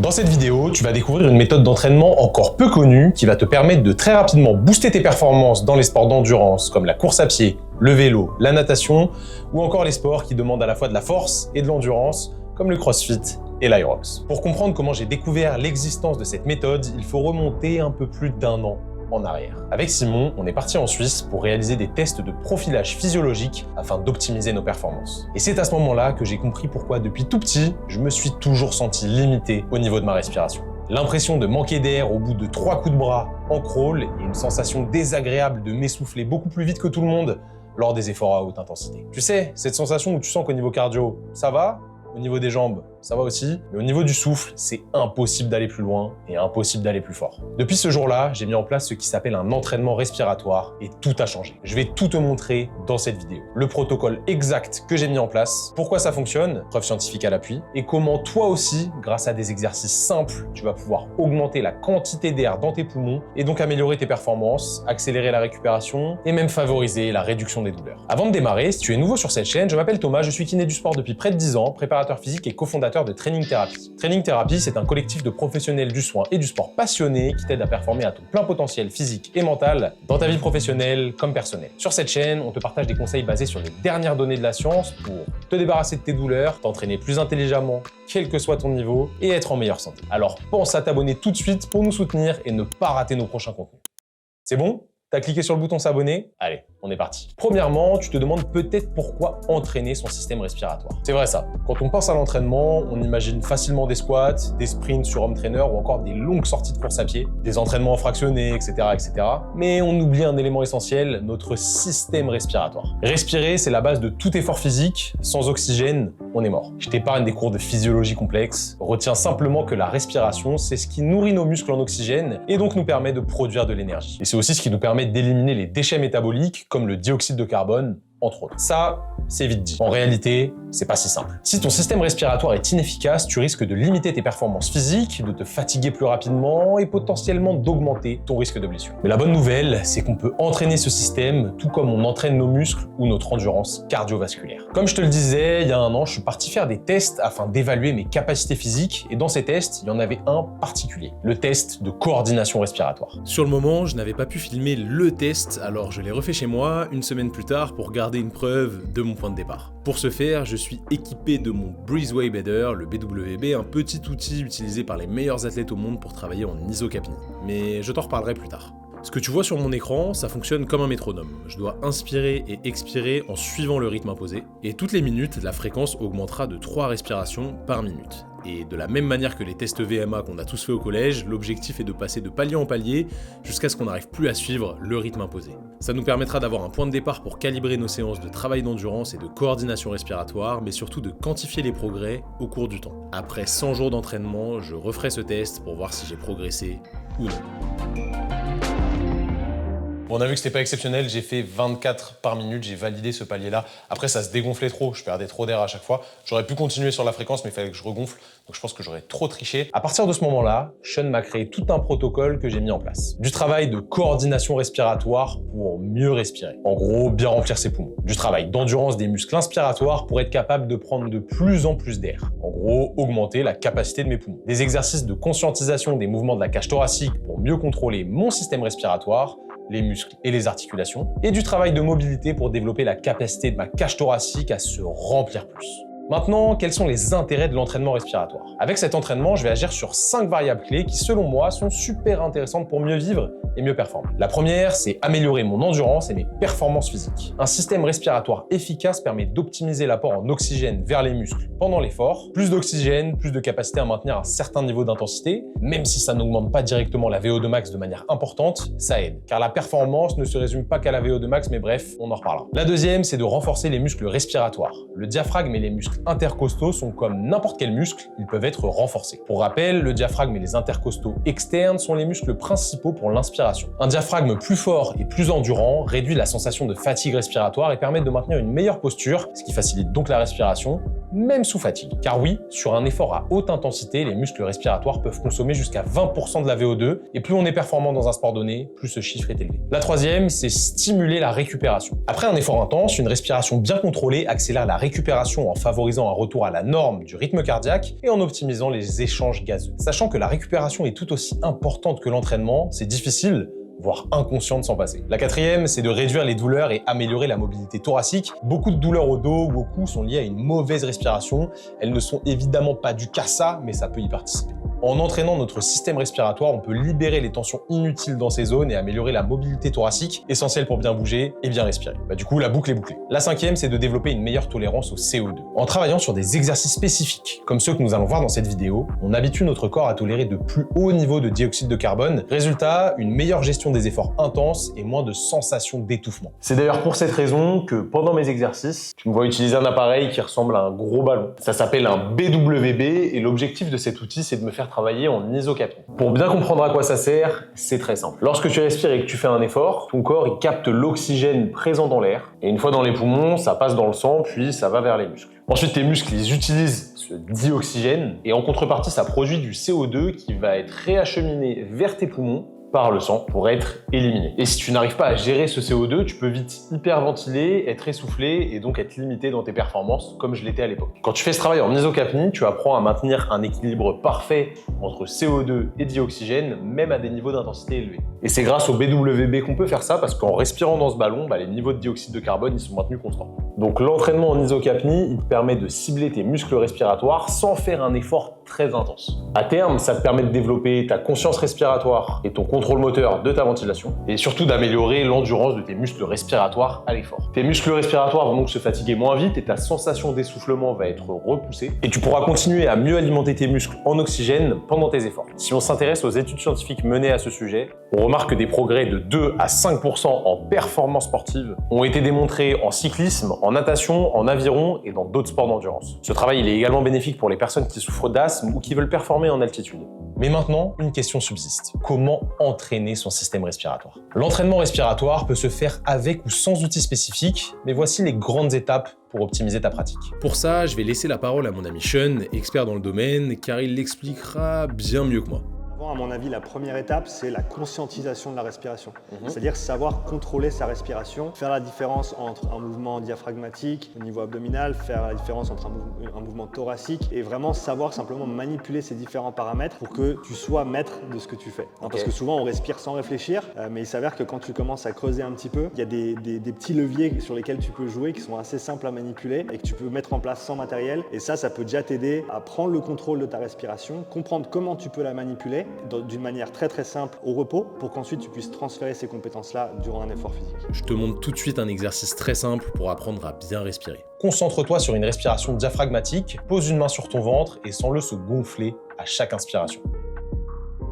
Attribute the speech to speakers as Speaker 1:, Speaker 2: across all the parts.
Speaker 1: Dans cette vidéo, tu vas découvrir une méthode d'entraînement encore peu connue qui va te permettre de très rapidement booster tes performances dans les sports d'endurance comme la course à pied, le vélo, la natation ou encore les sports qui demandent à la fois de la force et de l'endurance comme le crossfit et l'Aerox. Pour comprendre comment j'ai découvert l'existence de cette méthode, il faut remonter un peu plus d'1 an en arrière. Avec Simon, on est parti en Suisse pour réaliser des tests de profilage physiologique afin d'optimiser nos performances. Et c'est à ce moment-là que j'ai compris pourquoi depuis tout petit, je me suis toujours senti limité au niveau de ma respiration. L'impression de manquer d'air au bout de 3 coups de bras en crawl et une sensation désagréable de m'essouffler beaucoup plus vite que tout le monde lors des efforts à haute intensité. Tu sais, cette sensation où tu sens qu'au niveau cardio, ça va, au niveau des jambes, ça va aussi, mais au niveau du souffle, c'est impossible d'aller plus loin et impossible d'aller plus fort. Depuis ce jour-là, j'ai mis en place ce qui s'appelle un entraînement respiratoire et tout a changé. Je vais tout te montrer dans cette vidéo. Le protocole exact que j'ai mis en place, pourquoi ça fonctionne, preuve scientifique à l'appui, et comment toi aussi, grâce à des exercices simples, tu vas pouvoir augmenter la quantité d'air dans tes poumons et donc améliorer tes performances, accélérer la récupération et même favoriser la réduction des douleurs. Avant de démarrer, si tu es nouveau sur cette chaîne, je m'appelle Thomas, je suis kiné du sport depuis près de 10 ans, préparateur physique et cofondateur de Training Therapy. Training Therapy, c'est un collectif de professionnels du soin et du sport passionnés qui t'aident à performer à ton plein potentiel physique et mental dans ta vie professionnelle comme personnelle. Sur cette chaîne, on te partage des conseils basés sur les dernières données de la science pour te débarrasser de tes douleurs, t'entraîner plus intelligemment, quel que soit ton niveau, et être en meilleure santé. Alors pense à t'abonner tout de suite pour nous soutenir et ne pas rater nos prochains contenus. C'est bon ? T'as cliqué sur le bouton s'abonner? Allez, on est parti. Premièrement, tu te demandes peut-être pourquoi entraîner son système respiratoire. C'est vrai ça. Quand on pense à l'entraînement, on imagine facilement des squats, des sprints sur home trainer ou encore des longues sorties de course à pied, des entraînements fractionnés, etc., etc. Mais on oublie un élément essentiel, notre système respiratoire. Respirer, c'est la base de tout effort physique. Sans oxygène, on est mort. Je t'épargne des cours de physiologie complexes. Retiens simplement que la respiration, c'est ce qui nourrit nos muscles en oxygène et donc nous permet de produire de l'énergie. Et c'est aussi ce qui nous permet d'éliminer les déchets métaboliques comme le dioxyde de carbone, entre autres. Ça, c'est vite dit. En réalité, c'est pas si simple. Si ton système respiratoire est inefficace, tu risques de limiter tes performances physiques, de te fatiguer plus rapidement et potentiellement d'augmenter ton risque de blessure. Mais la bonne nouvelle, c'est qu'on peut entraîner ce système tout comme on entraîne nos muscles ou notre endurance cardiovasculaire. Comme je te le disais, il y a 1 an, je suis parti faire des tests afin d'évaluer mes capacités physiques et dans ces tests, il y en avait un particulier, le test de coordination respiratoire.
Speaker 2: Sur le moment, je n'avais pas pu filmer le test, alors je l'ai refait chez moi 1 semaine plus tard pour garder une preuve de mon point de départ. Pour ce faire, je suis équipé de mon Breezeway Bedder, le BWB, un petit outil utilisé par les meilleurs athlètes au monde pour travailler en isocapnie. Mais je t'en reparlerai plus tard. Ce que tu vois sur mon écran, ça fonctionne comme un métronome. Je dois inspirer et expirer en suivant le rythme imposé, et toutes les minutes, la fréquence augmentera de 3 respirations par minute. Et de la même manière que les tests VMA qu'on a tous fait au collège, l'objectif est de passer de palier en palier jusqu'à ce qu'on n'arrive plus à suivre le rythme imposé. Ça nous permettra d'avoir un point de départ pour calibrer nos séances de travail d'endurance et de coordination respiratoire, mais surtout de quantifier les progrès au cours du temps. Après 100 jours d'entraînement, je referai ce test pour voir si j'ai progressé ou non.
Speaker 1: Bon, on a vu que c'était pas exceptionnel, j'ai fait 24 par minute, j'ai validé ce palier-là. Après, ça se dégonflait trop, je perdais trop d'air à chaque fois. J'aurais pu continuer sur la fréquence, mais il fallait que je regonfle, donc je pense que j'aurais trop triché. À partir de ce moment-là, Sean m'a créé tout un protocole que j'ai mis en place. Du travail de coordination respiratoire pour mieux respirer. En gros, bien remplir ses poumons. Du travail d'endurance des muscles inspiratoires pour être capable de prendre de plus en plus d'air. En gros, augmenter la capacité de mes poumons. Des exercices de conscientisation des mouvements de la cage thoracique pour mieux contrôler mon système respiratoire, les muscles et les articulations, et du travail de mobilité pour développer la capacité de ma cage thoracique à se remplir plus. Maintenant, quels sont les intérêts de l'entraînement respiratoire? Avec cet entraînement, je vais agir sur 5 variables clés qui, selon moi, sont super intéressantes pour mieux vivre et mieux performer. La première, c'est améliorer mon endurance et mes performances physiques. Un système respiratoire efficace permet d'optimiser l'apport en oxygène vers les muscles pendant l'effort. Plus d'oxygène, plus de capacité à maintenir un certain niveau d'intensité, même si ça n'augmente pas directement la VO2 max de manière importante, ça aide. Car la performance ne se résume pas qu'à la VO2 max, mais bref, on en reparlera. La deuxième, c'est de renforcer les muscles respiratoires. Le diaphragme et les muscles intercostaux sont comme n'importe quel muscle, ils peuvent être renforcés. Pour rappel, le diaphragme et les intercostaux externes sont les muscles principaux pour l'inspiration. Un diaphragme plus fort et plus endurant réduit la sensation de fatigue respiratoire et permet de maintenir une meilleure posture, ce qui facilite donc la respiration, même sous fatigue. Car oui, sur un effort à haute intensité, les muscles respiratoires peuvent consommer jusqu'à 20% de la VO2, et plus on est performant dans un sport donné, plus ce chiffre est élevé. La troisième, c'est stimuler la récupération. Après un effort intense, une respiration bien contrôlée accélère la récupération en favorisant favorisant un retour à la norme du rythme cardiaque et en optimisant les échanges gazeux. Sachant que la récupération est tout aussi importante que l'entraînement, c'est difficile, voire inconscient de s'en passer. La quatrième, c'est de réduire les douleurs et améliorer la mobilité thoracique. Beaucoup de douleurs au dos ou au cou sont liées à une mauvaise respiration. Elles ne sont évidemment pas dues qu'à ça, mais ça peut y participer. En entraînant notre système respiratoire, on peut libérer les tensions inutiles dans ces zones et améliorer la mobilité thoracique, essentielle pour bien bouger et bien respirer. Du coup, la boucle est bouclée. La cinquième, c'est de développer une meilleure tolérance au CO2. En travaillant sur des exercices spécifiques, comme ceux que nous allons voir dans cette vidéo, on habitue notre corps à tolérer de plus hauts niveaux de dioxyde de carbone. Résultat, une meilleure gestion des efforts intenses et moins de sensations d'étouffement. C'est d'ailleurs pour cette raison que pendant mes exercices, tu me vois utiliser un appareil qui ressemble à un gros ballon. Ça s'appelle un BWB et l'objectif de cet outil, c'est de me faire travailler en isocapnie. Pour bien comprendre à quoi ça sert, c'est très simple. Lorsque tu respires et que tu fais un effort, ton corps il capte l'oxygène présent dans l'air et une fois dans les poumons, ça passe dans le sang puis ça va vers les muscles. Ensuite, tes muscles ils utilisent ce dioxygène et en contrepartie, ça produit du CO2 qui va être réacheminé vers tes poumons par le sang pour être éliminé. Et si tu n'arrives pas à gérer ce CO2, tu peux vite hyperventiler, être essoufflé et donc être limité dans tes performances comme je l'étais à l'époque. Quand tu fais ce travail en isocapnie, tu apprends à maintenir un équilibre parfait entre CO2 et dioxygène, même à des niveaux d'intensité élevés. Et c'est grâce au BWB qu'on peut faire ça parce qu'en respirant dans ce ballon, les niveaux de dioxyde de carbone ils sont maintenus constants. Donc l'entraînement en isocapnie, il te permet de cibler tes muscles respiratoires sans faire un effort très intense. À terme, ça te permet de développer ta conscience respiratoire et ton contrôle moteur de ta ventilation et surtout d'améliorer l'endurance de tes muscles respiratoires à l'effort. Tes muscles respiratoires vont donc se fatiguer moins vite et ta sensation d'essoufflement va être repoussée et tu pourras continuer à mieux alimenter tes muscles en oxygène pendant tes efforts. Si on s'intéresse aux études scientifiques menées à ce sujet, on remarque que des progrès de 2 à 5% en performance sportive ont été démontrés en cyclisme, en natation, en aviron et dans d'autres sports d'endurance. Ce travail il est également bénéfique pour les personnes qui souffrent d'asthme ou qui veulent performer en altitude. Mais maintenant, une question subsiste. Comment entraîner son système respiratoire? L'entraînement respiratoire peut se faire avec ou sans outils spécifiques, mais voici les grandes étapes pour optimiser ta pratique.
Speaker 2: Pour ça, je vais laisser la parole à mon ami Sean, expert dans le domaine, car il l'expliquera bien mieux que moi.
Speaker 3: À mon avis, la première étape, c'est la conscientisation de la respiration. C'est-à-dire savoir contrôler sa respiration, faire la différence entre un mouvement diaphragmatique au niveau abdominal, faire la différence entre un mouvement thoracique et vraiment savoir simplement manipuler ces différents paramètres pour que tu sois maître de ce que tu fais. Parce que souvent, on respire sans réfléchir, mais il s'avère que quand tu commences à creuser un petit peu, il y a des petits leviers sur lesquels tu peux jouer qui sont assez simples à manipuler et que tu peux mettre en place sans matériel. Et ça peut déjà t'aider à prendre le contrôle de ta respiration, comprendre comment tu peux la manipuler d'une manière très très simple au repos pour qu'ensuite tu puisses transférer ces compétences-là durant un effort physique.
Speaker 2: Je te montre tout de suite un exercice très simple pour apprendre à bien respirer.
Speaker 1: Concentre-toi sur une respiration diaphragmatique, pose une main sur ton ventre et sens-le se gonfler à chaque inspiration.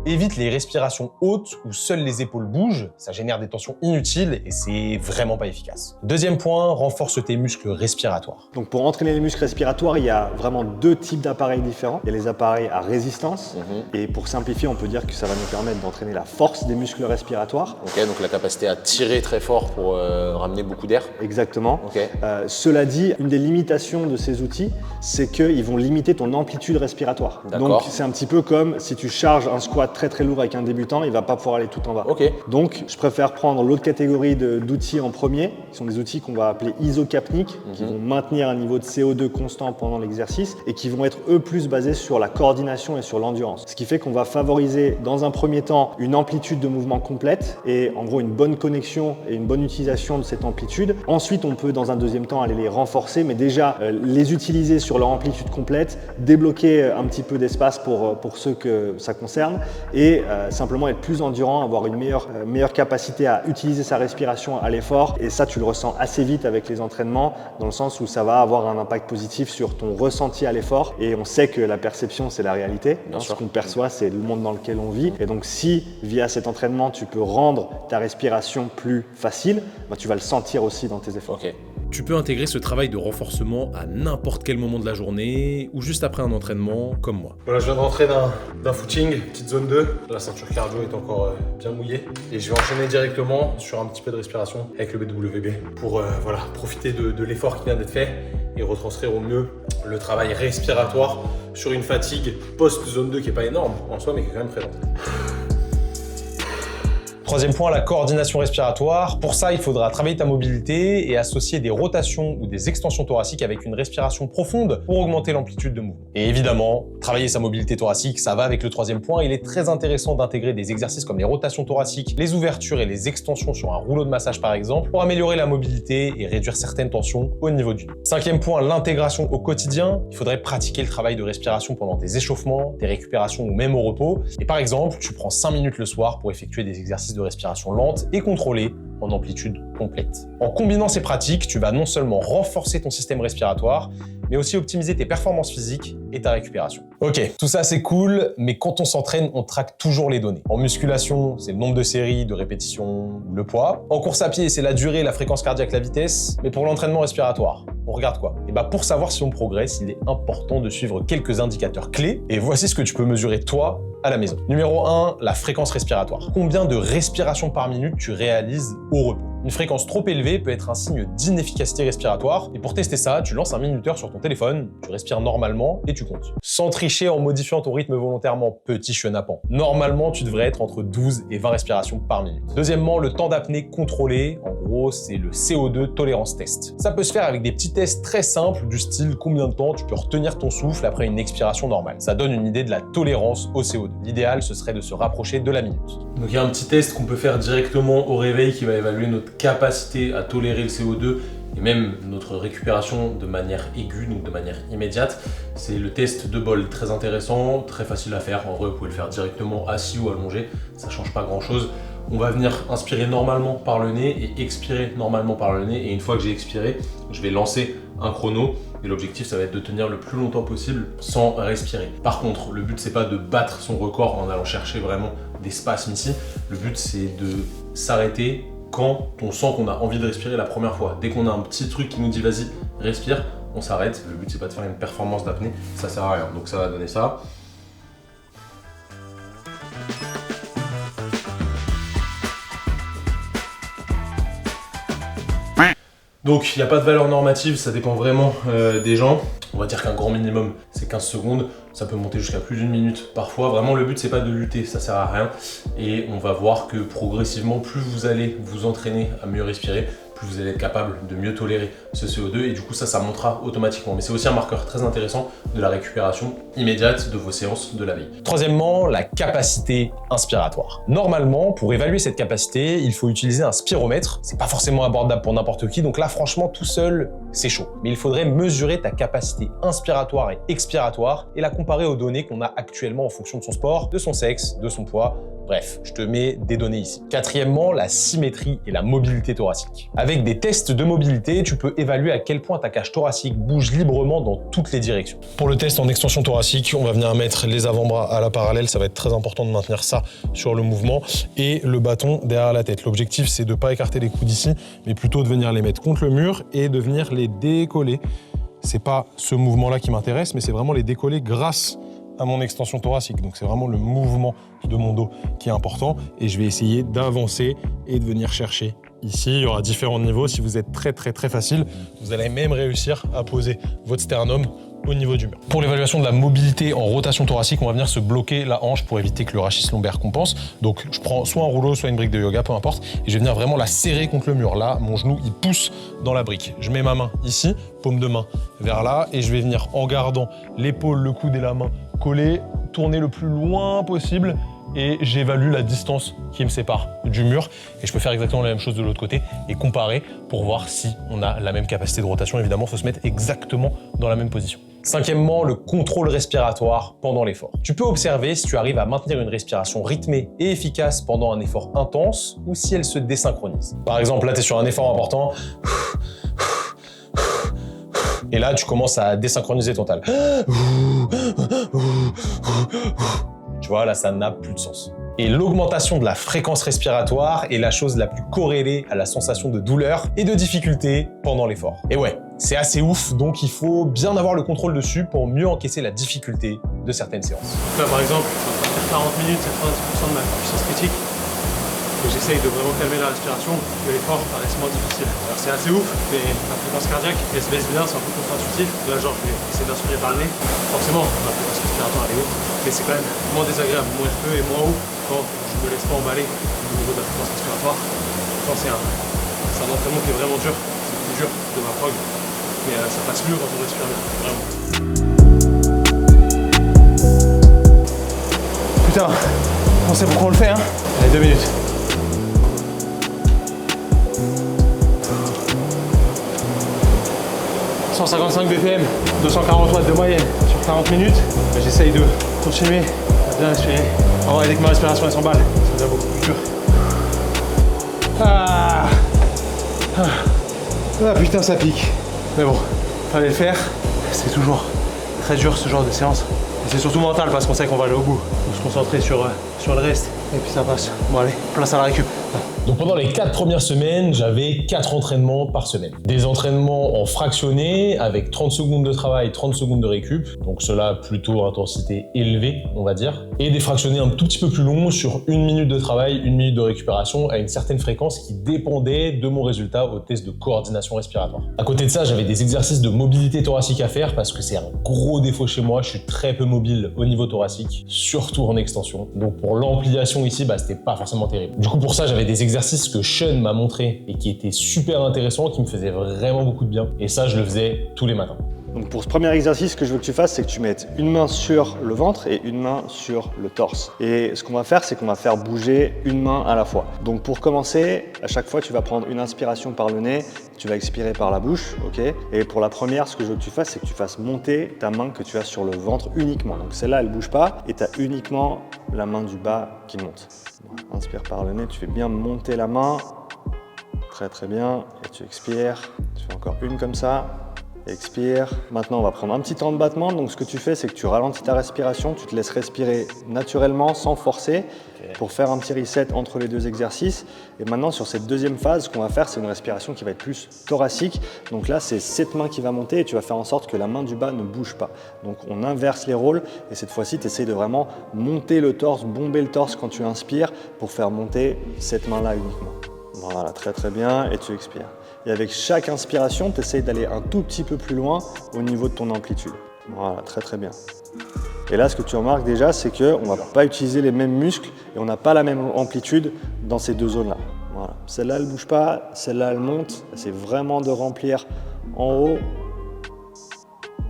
Speaker 1: Évite les respirations hautes où seules les épaules bougent, ça génère des tensions inutiles et c'est vraiment pas efficace. Deuxième point, renforce tes muscles respiratoires.
Speaker 3: Donc pour entraîner les muscles respiratoires, il y a vraiment deux types d'appareils différents. Il y a les appareils à résistance et pour simplifier, on peut dire que ça va nous permettre d'entraîner la force des muscles respiratoires.
Speaker 4: Ok, donc la capacité à tirer très fort pour ramener beaucoup d'air.
Speaker 3: Exactement.
Speaker 4: Ok.
Speaker 3: Cela dit, une des limitations de ces outils, c'est qu'ils vont limiter ton amplitude respiratoire. Donc c'est un petit peu comme si tu charges un squat très très lourd avec un débutant, il va pas pouvoir aller tout en bas.
Speaker 4: Ok.
Speaker 3: Donc je préfère prendre l'autre catégorie d'outils en premier, qui sont des outils qu'on va appeler isocapniques, qui vont maintenir un niveau de CO2 constant pendant l'exercice et qui vont être eux plus basés sur la coordination et sur l'endurance. Ce qui fait qu'on va favoriser dans un premier temps une amplitude de mouvement complète et en gros une bonne connexion et une bonne utilisation de cette amplitude. Ensuite on peut dans un deuxième temps aller les renforcer, mais déjà les utiliser sur leur amplitude complète, débloquer un petit peu d'espace pour ceux que ça concerne et simplement être plus endurant, avoir une meilleure capacité à utiliser sa respiration à l'effort. Et ça, tu le ressens assez vite avec les entraînements, dans le sens où ça va avoir un impact positif sur ton ressenti à l'effort. Et on sait que la perception, c'est la réalité. Ce qu'on perçoit, c'est le monde dans lequel on vit. Et donc, si via cet entraînement, tu peux rendre ta respiration plus facile, tu vas le sentir aussi dans tes efforts.
Speaker 4: Ok.
Speaker 2: Tu peux intégrer ce travail de renforcement à n'importe quel moment de la journée ou juste après un entraînement comme moi.
Speaker 1: Voilà, je viens de rentrer d'un footing, petite zone 2. La ceinture cardio est encore bien mouillée. Et je vais enchaîner directement sur un petit peu de respiration avec le BWB pour profiter de l'effort qui vient d'être fait et retranscrire au mieux le travail respiratoire sur une fatigue post-zone 2 qui n'est pas énorme en soi mais qui est quand même présente. Troisième point, la coordination respiratoire. Pour ça, il faudra travailler ta mobilité et associer des rotations ou des extensions thoraciques avec une respiration profonde pour augmenter l'amplitude de mouvement. Et évidemment, travailler sa mobilité thoracique, ça va avec le troisième point. Il est très intéressant d'intégrer des exercices comme les rotations thoraciques, les ouvertures et les extensions sur un rouleau de massage par exemple, pour améliorer la mobilité et réduire certaines tensions au niveau du dos. Cinquième point, l'intégration au quotidien. Il faudrait pratiquer le travail de respiration pendant tes échauffements, tes récupérations ou même au repos. Et par exemple, tu prends 5 minutes le soir pour effectuer des exercices de respiration lente et contrôlée en amplitude complète. En combinant ces pratiques, tu vas non seulement renforcer ton système respiratoire, mais aussi optimiser tes performances physiques et ta récupération. Ok, tout ça c'est cool, mais quand on s'entraîne, on traque toujours les données. En musculation, c'est le nombre de séries, de répétitions, ou le poids. En course à pied, c'est la durée, la fréquence cardiaque, la vitesse. Mais pour l'entraînement respiratoire, on regarde quoi? Et bah pour savoir si on progresse, il est important de suivre quelques indicateurs clés. Et voici ce que tu peux mesurer toi à la maison. Numéro 1, la fréquence respiratoire. Combien de respirations par minute tu réalises au repos? Une fréquence trop élevée peut être un signe d'inefficacité respiratoire. Et pour tester ça, tu lances un minuteur sur ton téléphone, tu respires normalement et tu comptes. Sans tricher en modifiant ton rythme volontairement, petit chenapan. Normalement, tu devrais être entre 12 et 20 respirations par minute. Deuxièmement, le temps d'apnée contrôlé. En gros, c'est le CO2 tolérance test. Ça peut se faire avec des petits tests très simples du style combien de temps tu peux retenir ton souffle après une expiration normale. Ça donne une idée de la tolérance au CO2. L'idéal, ce serait de se rapprocher de la minute.
Speaker 2: Donc il y a un petit test qu'on peut faire directement au réveil qui va évaluer notre capacité à tolérer le CO2 et même notre récupération de manière aiguë, donc de manière immédiate. C'est le test de Bolt, très intéressant, très facile à faire. En vrai, vous pouvez le faire directement assis ou allongé, ça change pas grand chose. On va venir inspirer normalement par le nez et expirer normalement par le nez. Et une fois que j'ai expiré, je vais lancer un chrono. Et l'objectif, ça va être de tenir le plus longtemps possible sans respirer. Par contre, le but, c'est pas de battre son record en allant chercher vraiment des spasmes ici. Le but, c'est de s'arrêter quand on sent qu'on a envie de respirer la première fois. Dès qu'on a un petit truc qui nous dit vas-y, respire, on s'arrête. Le but, c'est pas de faire une performance d'apnée, ça sert à rien. Donc ça va donner ça. Donc il n'y a pas de valeur normative, ça dépend vraiment des gens. On va dire qu'un grand minimum c'est 15 secondes, ça peut monter jusqu'à plus d'une minute parfois. Vraiment le but c'est pas de lutter, ça sert à rien. Et on va voir que progressivement, plus vous allez vous entraîner à mieux respirer, plus vous allez être capable de mieux tolérer ce CO2 et du coup ça montera automatiquement. Mais c'est aussi un marqueur très intéressant de la récupération immédiate de vos séances de la veille.
Speaker 1: Troisièmement, la capacité inspiratoire. Normalement, pour évaluer cette capacité, il faut utiliser un spiromètre. C'est pas forcément abordable pour n'importe qui, donc là franchement tout seul, c'est chaud. Mais il faudrait mesurer ta capacité inspiratoire et expiratoire et la comparer aux données qu'on a actuellement en fonction de son sport, de son sexe, de son poids. Bref, je te mets des données ici. Quatrièmement, la symétrie et la mobilité thoracique. Avec des tests de mobilité, tu peux évaluer à quel point ta cage thoracique bouge librement dans toutes les directions. Pour le test en extension thoracique, on va venir mettre les avant-bras à la parallèle. Ça va être très important de maintenir ça sur le mouvement et le bâton derrière la tête. L'objectif, c'est de ne pas écarter les coudes ici, mais plutôt de venir les mettre contre le mur et de venir les décoller. C'est pas ce mouvement-là qui m'intéresse, mais c'est vraiment les décoller grâce à mon extension thoracique. Donc c'est vraiment le mouvement de mon dos qui est important et je vais essayer d'avancer et de venir chercher ici. Il y aura différents niveaux. Si vous êtes très facile, vous allez même réussir à poser votre sternum au niveau du mur. Pour l'évaluation de la mobilité en rotation thoracique, on va venir se bloquer la hanche pour éviter que le rachis lombaire compense. Donc je prends soit un rouleau, soit une brique de yoga, peu importe, et je vais venir vraiment la serrer contre le mur. Là, mon genou, il pousse dans la brique. Je mets ma main ici, paume de main vers là, et je vais venir en gardant l'épaule, le coude et la main collés, tourner le plus loin possible et j'évalue la distance qui me sépare du mur et je peux faire exactement la même chose de l'autre côté et comparer pour voir si on a la même capacité de rotation. Évidemment, il faut se mettre exactement dans la même position. Cinquièmement, le contrôle respiratoire pendant l'effort. Tu peux observer si tu arrives à maintenir une respiration rythmée et efficace pendant un effort intense ou si elle se désynchronise. Par exemple, là, tu es sur un effort important. Et là, tu commences à désynchroniser ton tal. Tu vois, là, ça n'a plus de sens. Et l'augmentation de la fréquence respiratoire est la chose la plus corrélée à la sensation de douleur et de difficulté pendant l'effort. Et ouais, c'est assez ouf, donc il faut bien avoir le contrôle dessus pour mieux encaisser la difficulté de certaines séances.
Speaker 2: Là, par exemple, je vais faire 40 minutes, c'est 90% de ma puissance critique. Et j'essaye de vraiment calmer la respiration, que l'effort paraisse moins difficile. Alors c'est assez ouf, mais la fréquence cardiaque, elle se baisse bien, c'est un peu contre-intuitif. Là, genre, je vais essayer d'inspirer par le nez. Forcément, ma fréquence respiratoire, elle est haute, mais c'est quand même moins désagréable, moins je peux et moins haut quand je me laisse pas emballer au niveau de la fréquence respiratoire. Pourtant c'est un entraînement qui est vraiment dur, c'est le plus dur de ma prog, mais ça passe mieux quand on respire bien, vraiment.
Speaker 5: Putain, on sait pourquoi on le fait, hein. Allez, 2 minutes. « 155 BPM, 240 watts de moyenne sur 40 minutes. J'essaye de continuer à bien respirer. En vrai, dès que ma respiration elle s'emballe, ça devient beaucoup plus dur. Ah putain, ça pique. Mais bon, fallait le faire. C'est toujours très dur ce genre de séance. Et c'est surtout mental parce qu'on sait qu'on va aller au bout. Faut se concentrer sur le reste et puis ça passe. Bon allez, place à la récup.
Speaker 1: Donc pendant les 4 premières semaines, j'avais 4 entraînements par semaine. Des entraînements en fractionné avec 30 secondes de travail, 30 secondes de récup. Donc cela plutôt intensité élevée, on va dire. Et des fractionnés un tout petit peu plus longs sur 1 minute de travail, 1 minute de récupération à une certaine fréquence qui dépendait de mon résultat au test de coordination respiratoire. À côté de ça, j'avais des exercices de mobilité thoracique à faire parce que c'est un gros défaut chez moi. Je suis très peu mobile au niveau thoracique, surtout en extension. Donc pour l'ampliation ici, c'était pas forcément terrible. Du coup pour ça, j'avais des exercices que Sean m'a montré et qui étaient super intéressants, qui me faisaient vraiment beaucoup de bien. Et ça, je le faisais tous les matins.
Speaker 3: Donc pour ce premier exercice, ce que je veux que tu fasses, c'est que tu mettes une main sur le ventre et une main sur le torse. Et ce qu'on va faire, c'est qu'on va faire bouger une main à la fois. Donc pour commencer, à chaque fois, tu vas prendre une inspiration par le nez, tu vas expirer par la bouche, ok? Et pour la première, ce que je veux que tu fasses, c'est que tu fasses monter ta main que tu as sur le ventre uniquement. Donc celle-là, elle ne bouge pas et tu as uniquement la main du bas qui monte. Inspire par le nez, tu fais bien monter la main. Très très bien. Et tu expires. Tu fais encore une comme ça. Expire. Maintenant, on va prendre un petit temps de battement. Donc, ce que tu fais, c'est que tu ralentis ta respiration. Tu te laisses respirer naturellement, sans forcer, pour faire un petit reset entre les deux exercices. Et maintenant, sur cette deuxième phase, ce qu'on va faire, c'est une respiration qui va être plus thoracique. Donc là, c'est cette main qui va monter et tu vas faire en sorte que la main du bas ne bouge pas. Donc, on inverse les rôles. Et cette fois-ci, tu essayes de vraiment monter le torse, bomber le torse quand tu inspires pour faire monter cette main-là uniquement. Voilà, très très bien. Et tu expires. Et avec chaque inspiration, tu essayes d'aller un tout petit peu plus loin au niveau de ton amplitude. Voilà, très très bien. Et là, ce que tu remarques déjà, c'est qu'on ne va pas utiliser les mêmes muscles et on n'a pas la même amplitude dans ces deux zones-là. Voilà. Celle-là, elle ne bouge pas, celle-là, elle monte. C'est vraiment de remplir en haut.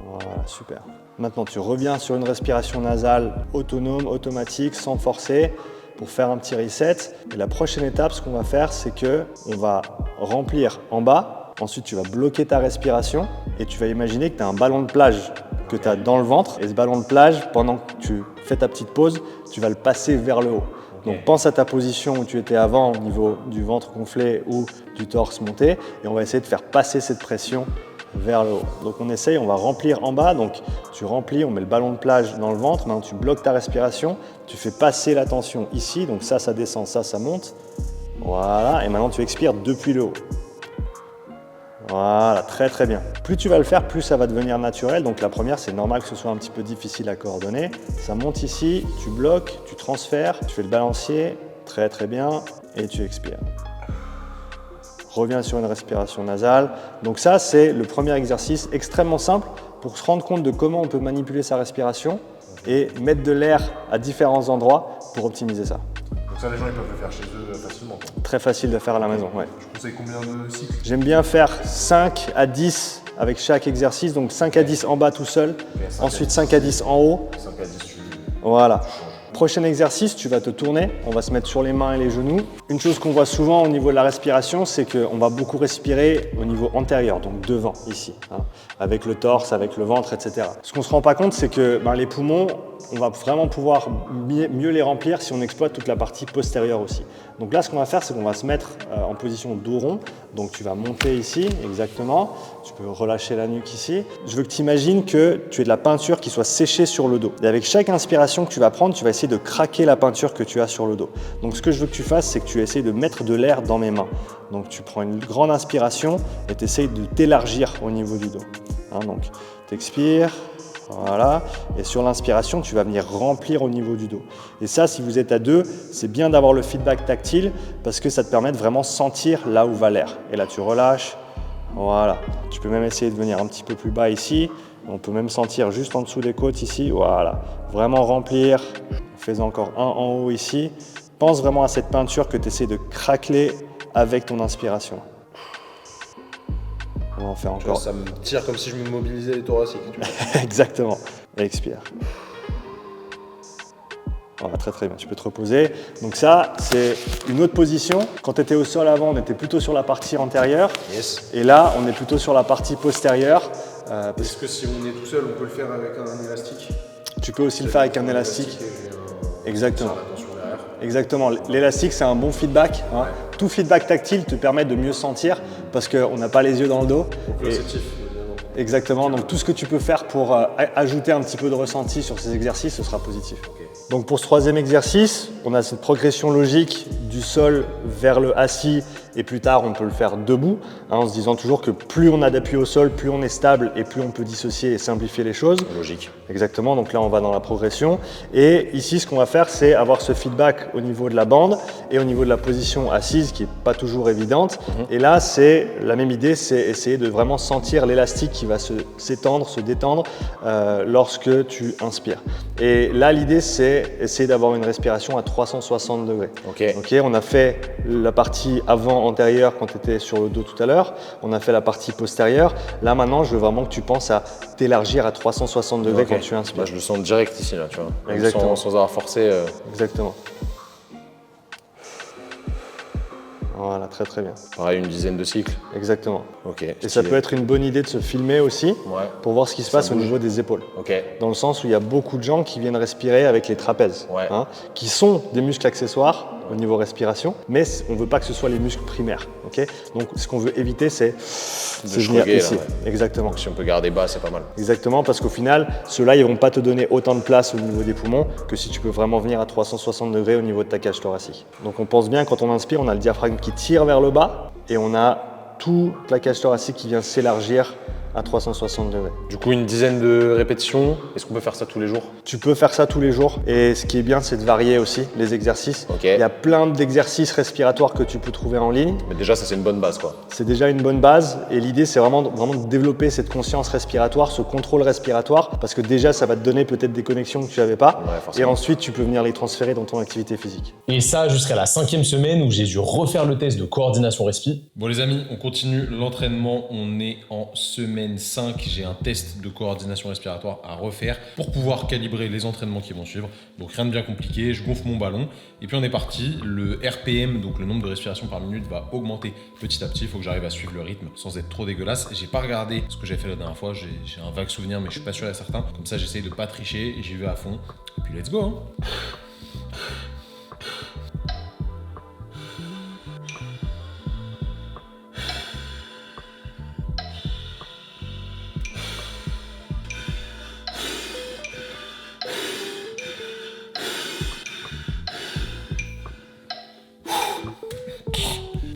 Speaker 3: Voilà, super. Maintenant, tu reviens sur une respiration nasale autonome, automatique, sans forcer, pour faire un petit reset. Et la prochaine étape, ce qu'on va faire, c'est qu'on va remplir en bas. Ensuite, tu vas bloquer ta respiration et tu vas imaginer que tu as un ballon de plage que tu as dans le ventre. Et ce ballon de plage, pendant que tu fais ta petite pause, tu vas le passer vers le haut. Donc pense à ta position où tu étais avant au niveau du ventre gonflé ou du torse monté. Et on va essayer de faire passer cette pression vers le haut. Donc on essaye, on va remplir en bas. Donc tu remplis, on met le ballon de plage dans le ventre. Maintenant tu bloques ta respiration. Tu fais passer la tension ici. Donc ça descend, ça monte. Voilà. Et maintenant tu expires depuis le haut. Voilà, très très bien. Plus tu vas le faire, plus ça va devenir naturel. Donc la première, c'est normal que ce soit un petit peu difficile à coordonner. Ça monte ici, tu bloques, tu transfères, tu fais le balancier, très très bien, et tu expires. Reviens sur une respiration nasale. Donc ça, c'est le premier exercice extrêmement simple pour se rendre compte de comment on peut manipuler sa respiration et mettre de l'air à différents endroits pour optimiser ça.
Speaker 6: Donc ça, les gens ils peuvent le faire chez eux facilement.
Speaker 3: Très facile de faire à la maison, ouais.
Speaker 6: Je conseille combien de cycles?
Speaker 3: J'aime bien faire 5 à 10 avec chaque exercice, donc 5 à 10 en bas tout seul, ensuite 5 à 10 en haut.
Speaker 6: 5 à 10, tu...
Speaker 3: Voilà. Prochain exercice, tu vas te tourner, on va se mettre sur les mains et les genoux. Une chose qu'on voit souvent au niveau de la respiration, c'est qu'on va beaucoup respirer au niveau antérieur, donc devant, ici, hein, avec le torse, avec le ventre, etc. Ce qu'on ne se rend pas compte, c'est que les poumons, on va vraiment pouvoir mieux les remplir si on exploite toute la partie postérieure aussi. Donc là, ce qu'on va faire, c'est qu'on va se mettre en position dos rond. Donc tu vas monter ici, exactement. Tu peux relâcher la nuque ici. Je veux que tu imagines que tu aies de la peinture qui soit séchée sur le dos. Et avec chaque inspiration que tu vas prendre, tu vas essayer de craquer la peinture que tu as sur le dos. Donc ce que je veux que tu fasses, c'est que tu essayes de mettre de l'air dans mes mains. Donc tu prends une grande inspiration et tu essayes de t'élargir au niveau du dos. Hein, donc tu expires. Voilà, et sur l'inspiration, tu vas venir remplir au niveau du dos. Et ça, si vous êtes à deux, c'est bien d'avoir le feedback tactile parce que ça te permet de vraiment sentir là où va l'air. Et là, tu relâches. Voilà, tu peux même essayer de venir un petit peu plus bas ici. On peut même sentir juste en dessous des côtes ici. Voilà, vraiment remplir. Fais encore un en haut ici. pense vraiment à cette peinture que tu essaies de craqueler avec ton inspiration. On va en faire encore.
Speaker 4: Ça me tire comme si je me mobilisais les thoraciques.
Speaker 3: Exactement. Et expire. Voilà, très très bien, tu peux te reposer. Donc ça, c'est une autre position. Quand tu étais au sol avant, on était plutôt sur la partie antérieure.
Speaker 4: Yes.
Speaker 3: Et là, on est plutôt sur la partie postérieure.
Speaker 6: Est-ce que si on est tout seul, on peut le faire avec un élastique?
Speaker 3: Tu peux aussi le faire avec un élastique. Exactement.
Speaker 6: Attention derrière.
Speaker 3: Exactement. L'élastique, c'est un bon feedback. Hein. Tout feedback tactile te permet de mieux sentir parce qu'on n'a pas les yeux dans le dos.
Speaker 6: Positif.
Speaker 3: Exactement. Donc tout ce que tu peux faire pour ajouter un petit peu de ressenti sur ces exercices, ce sera positif. Donc pour ce troisième exercice, on a cette progression logique du sol vers le assis et plus tard on peut le faire debout, hein, en se disant toujours que plus on a d'appui au sol, plus on est stable et plus on peut dissocier et simplifier les choses.
Speaker 4: Logique.
Speaker 3: Exactement, donc là on va dans la progression. Et ici ce qu'on va faire, c'est avoir ce feedback au niveau de la bande et au niveau de la position assise qui n'est pas toujours évidente. Et là c'est la même idée, c'est essayer de vraiment sentir l'élastique qui va s'étendre, se détendre lorsque tu inspires. Et là l'idée c'est essayer d'avoir une respiration à 360 degrés.
Speaker 4: Ok.
Speaker 3: Ok, on a fait la partie avant antérieure quand tu étais sur le dos tout à l'heure, on a fait la partie postérieure. Là maintenant je veux vraiment que tu penses à t'élargir à 360 degrés quand tu inspires.
Speaker 4: Bah, je le sens direct ici là, tu vois.
Speaker 3: Exactement.
Speaker 4: Sans avoir forcé.
Speaker 3: Exactement. Voilà, très très bien.
Speaker 4: Pareil, une dizaine de cycles.
Speaker 3: Exactement.
Speaker 4: Ok.
Speaker 3: Et ça peut être une bonne idée de se filmer aussi
Speaker 4: Ouais.
Speaker 3: pour voir ce qui se passe au niveau des épaules.
Speaker 4: Ok.
Speaker 3: Dans le sens où il y a beaucoup de gens qui viennent respirer avec les trapèzes,
Speaker 4: Ouais.
Speaker 3: hein, qui sont des muscles accessoires au niveau respiration, mais on ne veut pas que ce soit les muscles primaires. Okay, donc ce qu'on veut éviter, c'est venir
Speaker 4: shrugger,
Speaker 3: ici.
Speaker 4: là, ouais.
Speaker 3: Exactement.
Speaker 4: Donc si on peut garder bas, c'est pas mal.
Speaker 3: Exactement, parce qu'au final, ceux-là, ils ne vont pas te donner autant de place au niveau des poumons que si tu peux vraiment venir à 360 degrés au niveau de ta cage thoracique. Donc on pense bien, quand on inspire, on a le diaphragme qui tire vers le bas et on a toute la cage thoracique qui vient s'élargir à 360 degrés.
Speaker 4: Du coup, une dizaine de répétitions. Est-ce qu'on peut faire ça tous les jours?
Speaker 3: Tu peux faire ça tous les jours et ce qui est bien, c'est de varier aussi les exercices.
Speaker 4: Ok.
Speaker 3: Il y a plein d'exercices respiratoires que tu peux trouver en ligne.
Speaker 4: Mais déjà, ça c'est une bonne base, quoi.
Speaker 3: C'est déjà une bonne base et l'idée, c'est vraiment de développer cette conscience respiratoire, ce contrôle respiratoire, parce que déjà, ça va te donner peut-être des connexions que tu n'avais pas.
Speaker 4: Ouais, forcément.
Speaker 3: Et ensuite, tu peux venir les transférer dans ton activité physique.
Speaker 1: Et ça jusqu'à la 5e semaine où j'ai dû refaire le test de coordination respi.
Speaker 2: Bon les amis, on continue l'entraînement, on est en semaine 5, j'ai un test de coordination respiratoire à refaire pour pouvoir calibrer les entraînements qui vont suivre. Donc rien de bien compliqué, je gonfle mon ballon et puis on est parti. Le RPM, donc le nombre de respirations par minute, va augmenter petit à petit, il faut que j'arrive à suivre le rythme sans être trop dégueulasse. J'ai pas regardé ce que j'ai fait la dernière fois, j'ai un vague souvenir mais je suis pas sûr et certain. Comme ça j'essaye de pas tricher et j'y vais à fond. Et puis let's go hein.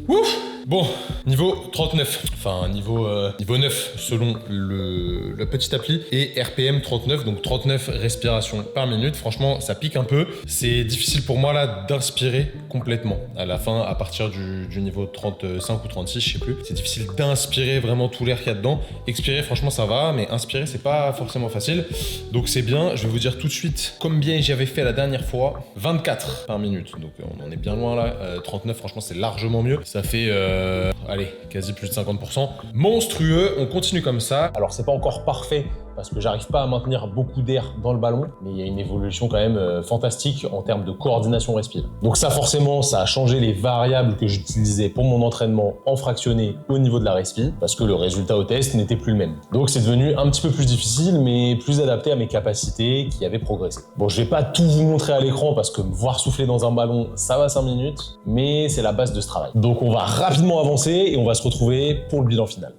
Speaker 2: Ouf. Bon, niveau 39, enfin niveau 9 selon la petite appli et RPM 39, donc 39 respirations par minute. Franchement, ça pique un peu. C'est difficile pour moi là d'inspirer complètement. À la fin, à partir du niveau 35 ou 36, je sais plus, c'est difficile d'inspirer vraiment tout l'air qu'il y a dedans. Expirer, franchement, ça va, mais inspirer, c'est pas forcément facile. Donc c'est bien, je vais vous dire tout de suite combien j'avais fait la dernière fois. 24 par minute, donc on en est bien loin là. 39, franchement, c'est largement mieux. Ça fait, allez, quasi plus de 50%. Monstrueux, on continue comme ça.
Speaker 1: Alors c'est pas encore parfait parce que j'arrive pas à maintenir beaucoup d'air dans le ballon, mais il y a une évolution quand même fantastique en termes de coordination respire. Donc ça forcément, ça a changé les variables que j'utilisais pour mon entraînement en fractionné au niveau de la respi, parce que le résultat au test n'était plus le même. Donc c'est devenu un petit peu plus difficile, mais plus adapté à mes capacités qui avaient progressé. Bon, je vais pas tout vous montrer à l'écran parce que me voir souffler dans un ballon, ça va 5 minutes, mais c'est la base de ce travail. Donc on va rapidement avancer et on va se retrouver pour le bilan final.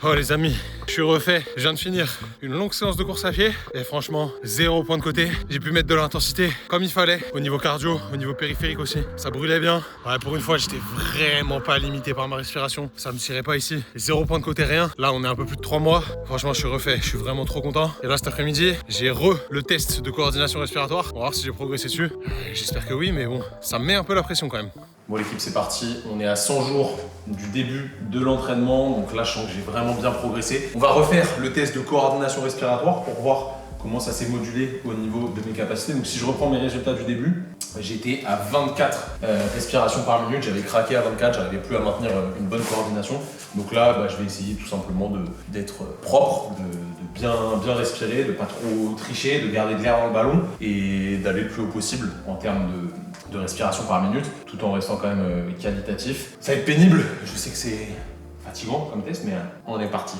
Speaker 2: Oh les amis, je suis refait, je viens de finir une longue séance de course à pied et franchement, 0 point de côté. J'ai pu mettre de l'intensité comme il fallait, au niveau cardio, au niveau périphérique aussi. Ça brûlait bien. Ouais, pour une fois, j'étais vraiment pas limité par ma respiration. Ça me tirait pas ici. 0 point de côté, rien. Là, on est un peu plus de 3 mois. Franchement, je suis refait, je suis vraiment trop content. Et là, cet après-midi, j'ai le test de coordination respiratoire. On va voir si j'ai progressé dessus. J'espère que oui, mais bon, ça me met un peu la pression quand même. Bon l'équipe, c'est parti, on est à 100 jours du début de l'entraînement, donc là je sens que j'ai vraiment bien progressé. On va refaire le test de coordination respiratoire pour voir comment ça s'est modulé au niveau de mes capacités. Donc si je reprends mes résultats du début, j'étais à 24 respirations par minute, j'avais craqué à 24, j'arrivais plus à maintenir une bonne coordination. Donc là, je vais essayer tout simplement d'être propre, de bien respirer, de pas trop tricher, de garder de l'air dans le ballon et d'aller le plus haut possible en termes de respiration par minute, tout en restant quand même qualitatif. Ça va être pénible, je sais que c'est fatigant comme test, mais on est parti.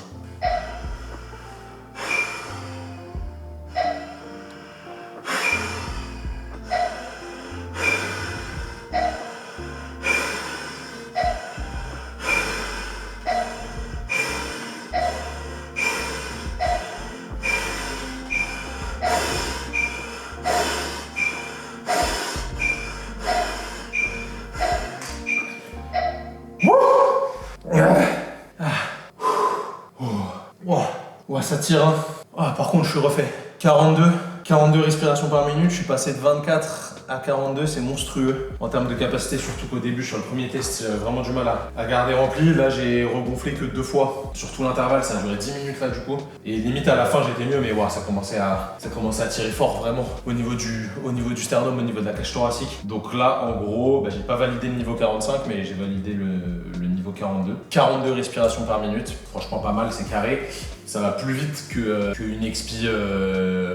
Speaker 2: Ouais, ça tire, hein. Ah, par contre, je suis refait. 42 respirations par minute, je suis passé de 24 à 42, c'est monstrueux en termes de capacité, surtout qu'au début, sur le premier test, j'ai vraiment du mal à garder rempli. Là, j'ai regonflé que 2 fois. Sur tout l'intervalle, ça a duré 10 minutes là, du coup. Et limite, à la fin, j'étais mieux, mais ouais, ça commençait à tirer fort, vraiment, au niveau du sternum, au niveau de la cage thoracique. Donc là, en gros, j'ai pas validé le niveau 45, mais j'ai validé le niveau 42. 42 respirations par minute, franchement pas mal, c'est carré. Ça va plus vite qu'une expi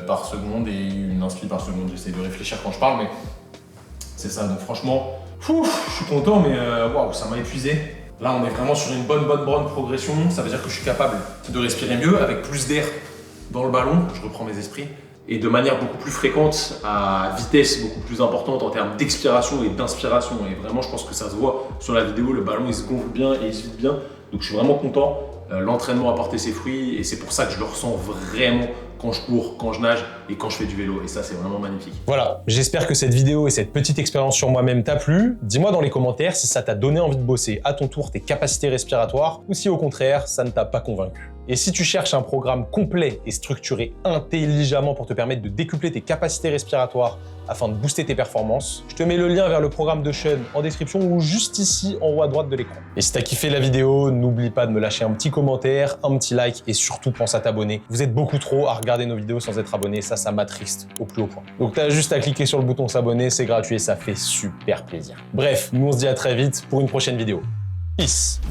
Speaker 2: par seconde et une inspi par seconde. J'essaie de réfléchir quand je parle, mais c'est ça. Donc franchement, je suis content, mais waouh, ça m'a épuisé. Là, on est vraiment sur une bonne progression. Ça veut dire que je suis capable de respirer mieux, avec plus d'air dans le ballon. Je reprends mes esprits. Et de manière beaucoup plus fréquente, à vitesse beaucoup plus importante en termes d'expiration et d'inspiration. Et vraiment, je pense que ça se voit sur la vidéo. Le ballon, il se gonfle bien et il se vide bien. Donc je suis vraiment content. L'entraînement a porté ses fruits et c'est pour ça que je le ressens vraiment quand je cours, quand je nage et quand je fais du vélo. Et ça, c'est vraiment magnifique.
Speaker 1: Voilà, j'espère que cette vidéo et cette petite expérience sur moi-même t'a plu. Dis-moi dans les commentaires si ça t'a donné envie de bosser à ton tour tes capacités respiratoires ou si au contraire, ça ne t'a pas convaincu. Et si tu cherches un programme complet et structuré intelligemment pour te permettre de décupler tes capacités respiratoires afin de booster tes performances, je te mets le lien vers le programme de Sean en description ou juste ici en haut à droite de l'écran. Et si t'as kiffé la vidéo, n'oublie pas de me lâcher un petit commentaire, un petit like et surtout pense à t'abonner. Vous êtes beaucoup trop à regarder nos vidéos sans être abonné, ça m'attriste au plus haut point. Donc t'as juste à cliquer sur le bouton s'abonner, c'est gratuit et ça fait super plaisir. Bref, nous on se dit à très vite pour une prochaine vidéo. Peace!